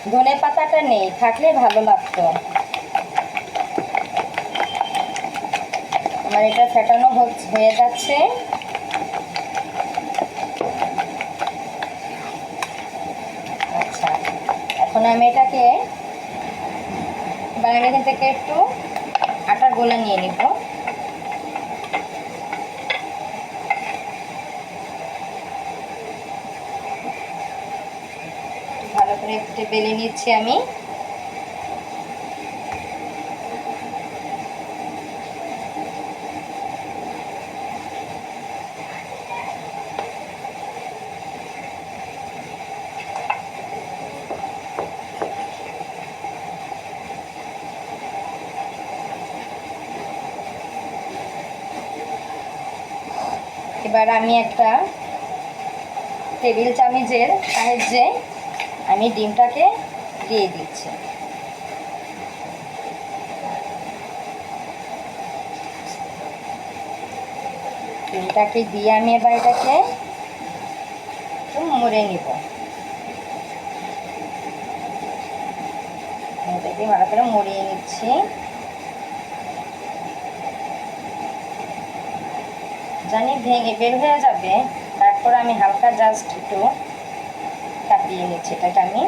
ধনে পাতাটা নেই, থাকলে ভালো লাগতো। আমার এটা ফেটানো হয়ে যাচ্ছে। আচ্ছা, এখন আমি এটাকে এবার আমি এখান থেকে একটু আটার গোলা নিয়ে নিব। ভালো করে একটু বেলে নিচ্ছি আমি। এবার আমি একটা টেবিল চামচের সাহায্যে আমি ডিমটাকে দিয়ে দিচ্ছি। ডিমটাকে দিয়ে আমি এবার এটাকে একটু মুড়ে নিব। এটাকে ভালো করে মুড়িয়ে নিচ্ছি। জানি ভেঙে বের হয়ে যাবে, তারপর আমি হালকা জাস্ট একটু কাটিয়ে নিচ্ছি এটাকে আমি।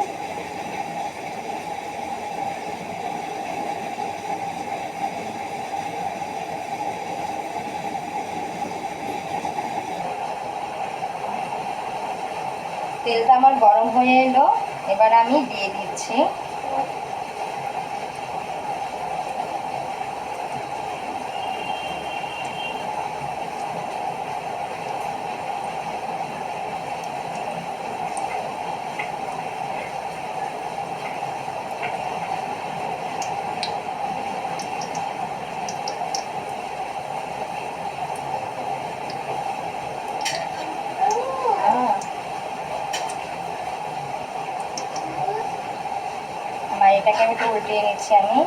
তেলটা আমার গরম হয়ে এলো, এবার আমি দিয়ে দিচ্ছি এটাকে আমি একটু উল্টিয়ে নিচ্ছি আমি।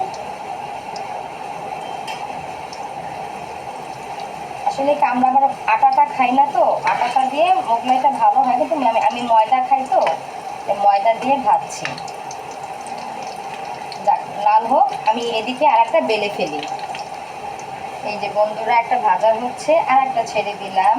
আসলে আমরা আবার আটাটা খাই না, তো আটাটা দিয়ে মোগলাইটা ভালো হয়, কিন্তু আমি ময়দা খাই, তো ময়দা দিয়ে ভাজছি। যাক, লাল হোক, আমি এদিকে আর একটা বেলে ফেলি। এই যে বন্ধুরা, একটা ভাজা হচ্ছে, আর একটা ছেড়ে দিলাম।